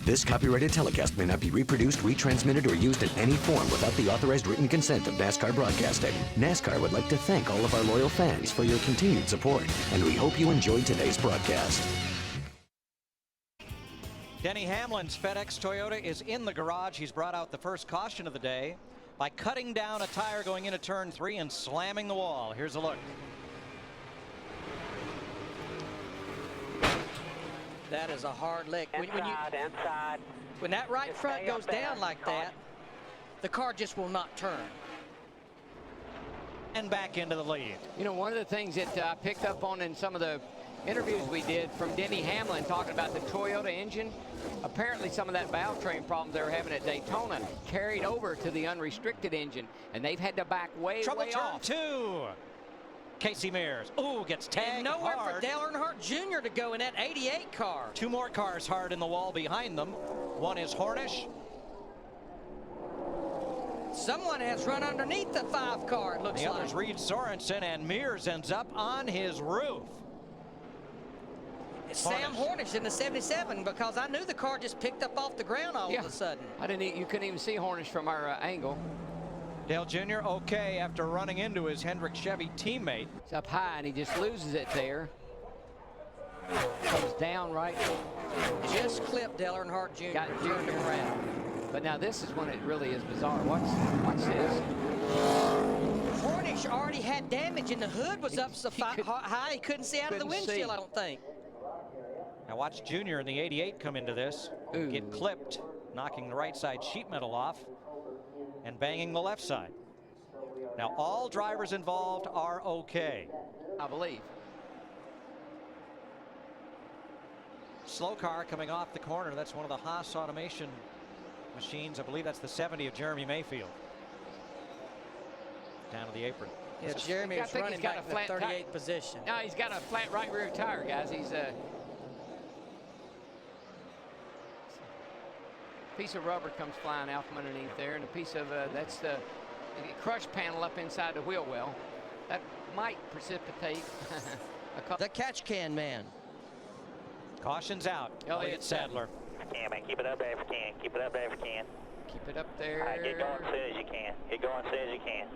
This copyrighted telecast may not be reproduced, retransmitted, or used in any form without the authorized written consent of NASCAR Broadcasting. NASCAR would like to thank all of our loyal fans for your continued support, and we hope you enjoyed today's broadcast. Denny Hamlin's FedEx Toyota is in the garage. He's brought out the first caution of the day by cutting down a tire going into turn 3 and slamming the wall. Here's a look. That is a hard lick. Inside. When that right front goes down like that, the car just will not turn. And back into the lead. You know, one of the things that I picked up on in some of the interviews we did from Denny Hamlin talking about the Toyota engine, apparently some of that valve train problems they were having at Daytona carried over to the unrestricted engine, and they've had to back way turn off. 2. Casey Mears. Ooh, gets tagged and nowhere hard. for Dale Earnhardt Jr. to go in that 88 car. 2 more cars hard in the wall behind them. One is Hornish. Someone has run underneath the 5 car, it looks The like. other's Reed Sorensen, and Mears ends up on his roof. It's Sam Hornish in the 77, because I knew the car just picked up off the ground all of a sudden. You couldn't even see Hornish from our angle. Dale Jr. okay after running into his Hendrick Chevy teammate. It's up high and he just loses it there. Comes down right. Just clipped Dale Earnhardt Jr. Got it turned him around. But now this is when it really is bizarre. Watch this. Hornish already had damage and the hood was up so high he couldn't see out of the windshield, I don't think. Now watch Jr. in the 88 come into this. Get clipped, knocking the right side sheet metal off and banging the left side. Now all drivers involved are okay, I believe. Slow car coming off the corner. That's one of the Haas automation machines. I believe that's the 70 of Jeremy Mayfield. Down to the apron. Yeah, Jeremy is running back in the 38th position. No, he's got a flat right rear tire, guys. He's piece of rubber comes flying out from underneath there, and a piece of that's the crush panel up inside the wheel well. That might precipitate the catch can man. Caution's out. Elliott Sadler. Yeah, man, keep it up there if you can. Keep it up there if you can. Keep it up there. All right, get going as soon as you can. Get going as soon as you can.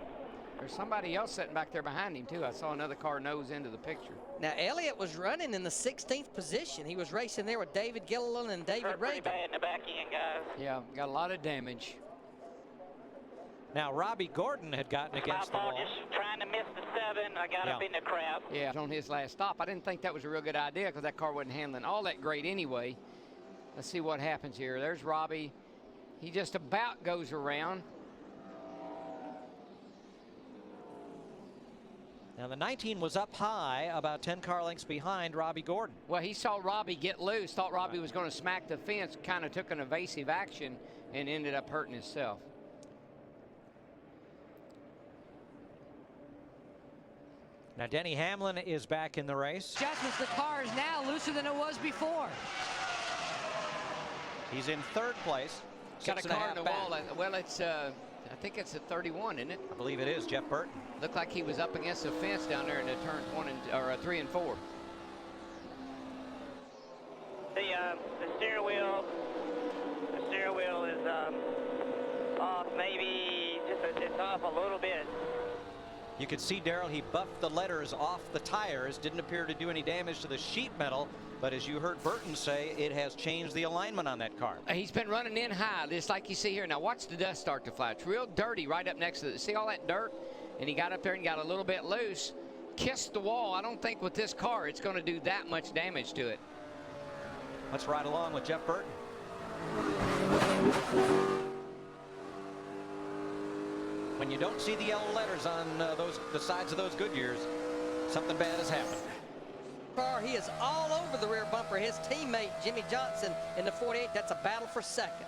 There's somebody else sitting back there behind him, too. I saw another car nose into the picture. Now, Elliott was running in the 16th position. He was racing there with David Gilliland and David Reagan. Bad in the back end, guys. Yeah, got a lot of damage. Now, Robbie Gordon had gotten against the wall. Just trying to miss the 7. I got up in the crowd. Yeah, on his last stop. I didn't think that was a real good idea because that car wasn't handling all that great anyway. Let's see what happens here. There's Robbie. He just about goes around. Now the 19 was up high, about 10 car lengths behind Robbie Gordon. Well, he saw Robbie get loose, thought Robbie was going to smack the fence, kind of took an evasive action and ended up hurting himself. Now Denny Hamlin is back in the race. Judgments, the car is now looser than it was before. He's in 3rd place. Got a car in the wall. Well, it's I think it's a 31, isn't it? I believe it is. Jeff Burton. Looked like he was up against the fence down there in the turns 3 and 4. The steering wheel is off, maybe just off a little bit. You could see, Darrell, he buffed the letters off the tires. Didn't appear to do any damage to the sheet metal, but as you heard Burton say, it has changed the alignment on that car. He's been running in high, just like you see here. Now watch the dust start to fly. It's real dirty right up next to it. See all that dirt? And he got up there and got a little bit loose, kissed the wall. I don't think with this car it's going to do that much damage to it. Let's ride along with Jeff Burton. When you don't see the yellow letters on the sides of those Goodyears, something bad has happened. He is all over the rear bumper. His teammate Jimmy Johnson in the 48. That's a battle for second.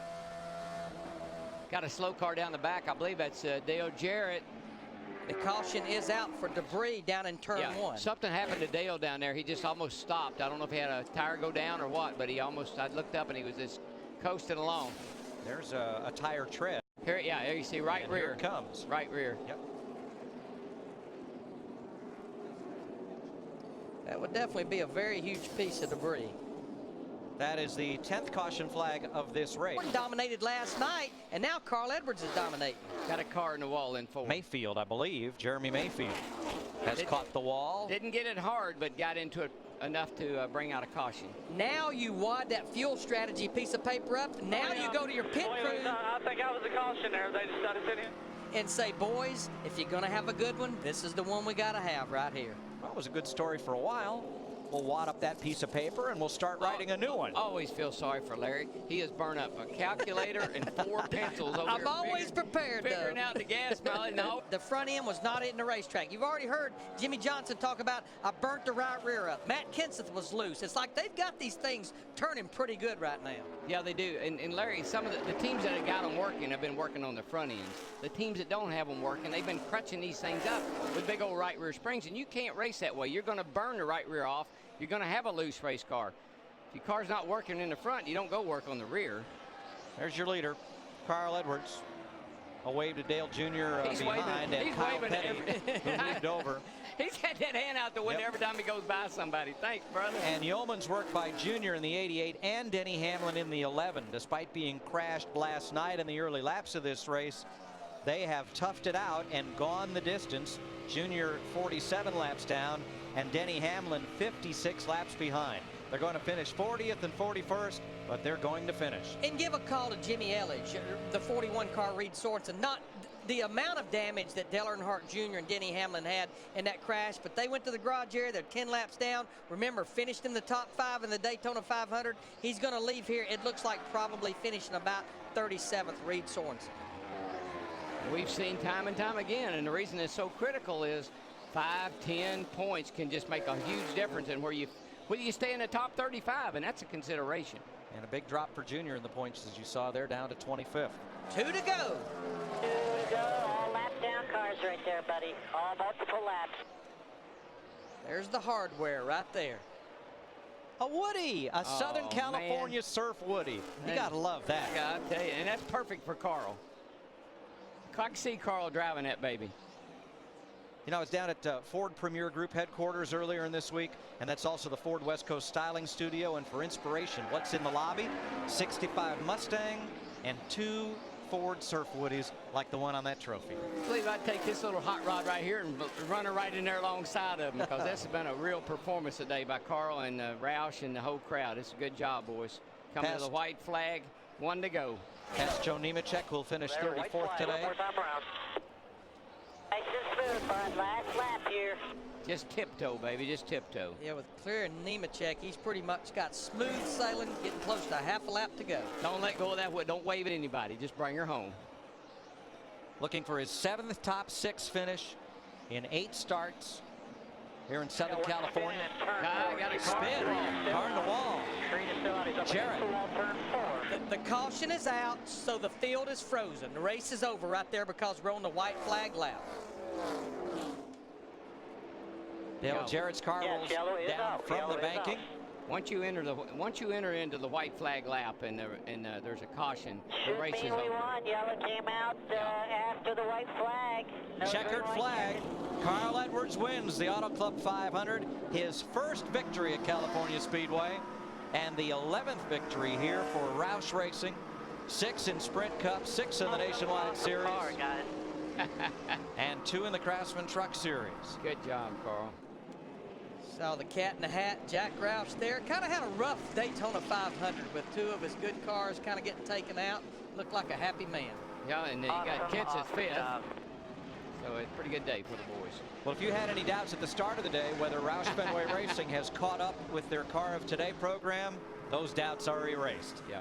Got a slow car down the back. I believe that's Dale Jarrett. The caution is out for debris down in turn 1. Something happened to Dale down there. He just almost stopped. I don't know if he had a tire go down or what, but he almost, I looked up and he was just coasting along. There's a tire tread. Here, yeah, there you see right rear. Here it comes. Right rear. Yep. That would definitely be a very huge piece of debris. That is the 10th caution flag of this race. Dominated last night, and now Carl Edwards is dominating. Got a car in the wall in 4. Mayfield, I believe, Jeremy Mayfield, has caught the wall. Didn't get it hard, but got into it enough to bring out a caution. Now you wad that fuel strategy piece of paper up. Now you go to your pit crew. I think I was a caution there. They decided to sit in. And say, boys, if you're going to have a good one, this is the one we got to have right here. Well, it was a good story for a while. We'll wad up that piece of paper and we'll start writing a new one. Always feel sorry for Larry. He has burned up a calculator and 4 pencils over I'm here always prepared, though. figuring out the gas mileage. No. The front end was not in the racetrack. You've already heard Jimmy Johnson talk about, I burnt the right rear up. Matt Kenseth was loose. It's like they've got these things turning pretty good right now. Yeah, they do. And Larry, some of the teams that have got them working have been working on the front ends. The teams that don't have them working, they've been crutching these things up with big old right rear springs, and you can't race that way. You're going to burn the right rear off. You're going to have a loose race car. If your car's not working in the front, you don't go work on the rear. There's your leader, Carl Edwards. A wave to Dale Jr. behind, and Kyle Petty, who moved over. He's got that hand out the window every time he goes by somebody. Thanks, brother. And yeoman's work by Jr. in the 88 and Denny Hamlin in the 11. Despite being crashed last night in the early laps of this race, they have toughed it out and gone the distance. Jr. 47 laps down, and Denny Hamlin 56 laps behind. They're going to finish 40th and 41st, but they're going to finish. And give a call to Jimmy Elledge, the 41 car Reed Sorensen. Not the amount of damage that Dale Earnhardt Jr. and Denny Hamlin had in that crash, but they went to the garage area. They're 10 laps down. Remember, finished in the top 5 in the Daytona 500. He's going to leave here, it looks like, probably finishing about 37th, Reed Sorensen. We've seen time and time again, and the reason it's so critical is 5-10 points can just make a huge difference in whether you stay in the top 35, and that's a consideration. And a big drop for Jr. in the points, as you saw there, down to 25th. 2 to go. 2 to go. All lap down cars right there, buddy. All multiple laps. There's the hardware right there. A Woody, a Southern California Surf Woody. You got to love that. Yeah, I tell you, and that's perfect for Carl. I can see Carl driving that baby. You know, I was down at Ford Premier Group headquarters earlier in this week, and that's also the Ford West Coast Styling Studio. And for inspiration, what's in the lobby? 65 Mustang and 2 Ford Surf Woodies like the one on that trophy. I believe I'd take this little hot rod right here and run her right in there alongside of him, because this has been a real performance today by Carl and Roush and the whole crowd. It's a good job, boys. Coming to the white flag, 1 to go. That's Joe Nemechek, who'll finish 34th today. Nice and smooth, bud. Last lap here. Just tiptoe, baby, just tiptoe. Yeah, with Clear and Nemechek, he's pretty much got smooth sailing, getting close to half a lap to go. Don't let go of that wood. Don't wave at anybody. Just bring her home. Looking for his 7th top 6 finish in 8 starts here in Southern California. Got a Spin. Car in the wall. Jarrett. The caution is out, so the field is frozen. The race is over right there because we're on the white flag lap. Dale Jarrett's car rolls down from the banking. Once you enter into the white flag lap and there's a caution, the race is over. Yellow came out after the white flag. Checkered flag. Carl Edwards wins the Auto Club 500, his first victory at California Speedway, and the 11th victory here for Roush Racing. 6 in Sprint Cup, 6 in the Nationwide Series, and 2 in the Craftsman Truck Series. Good job, Carl. Saw the cat in the hat, Jack Roush there. Kind of had a rough Daytona 500 with 2 of his good cars kind of getting taken out. Looked like a happy man. Yeah, and you got Kenseth 5th. So it's a pretty good day for the boys. Well, if you had any doubts at the start of the day whether Roush Fenway Racing has caught up with their Car of Today program, those doubts are erased. Yeah.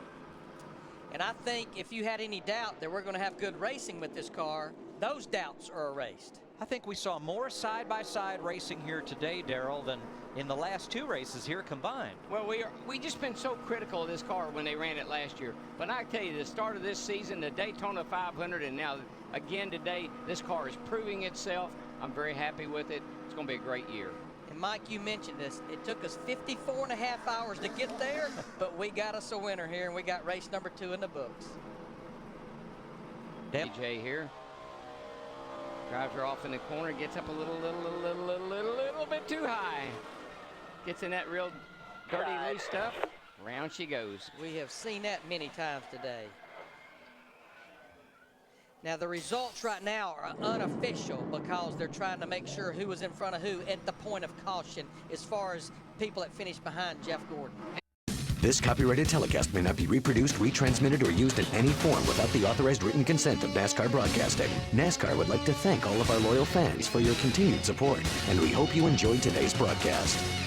And I think if you had any doubt that we're going to have good racing with this car, those doubts are erased. I think we saw more side-by-side racing here today, Darrell, than in the last 2 races here combined. Well, we just been so critical of this car when they ran it last year. But I tell you, the start of this season, the Daytona 500, and now again today, this car is proving itself. I'm very happy with it. It's going to be a great year. And Mike, you mentioned this. It took us 54 and a half hours to get there, but we got us a winner here, and we got race number 2 in the books. DJ here. Drives her off in the corner, gets up a little bit too high. Gets in that real dirty loose stuff. Round she goes. We have seen that many times today. Now, the results right now are unofficial because they're trying to make sure who was in front of who at the point of caution as far as people that finished behind Jeff Gordon. This copyrighted telecast may not be reproduced, retransmitted, or used in any form without the authorized written consent of NASCAR Broadcasting. NASCAR would like to thank all of our loyal fans for your continued support, and we hope you enjoyed today's broadcast.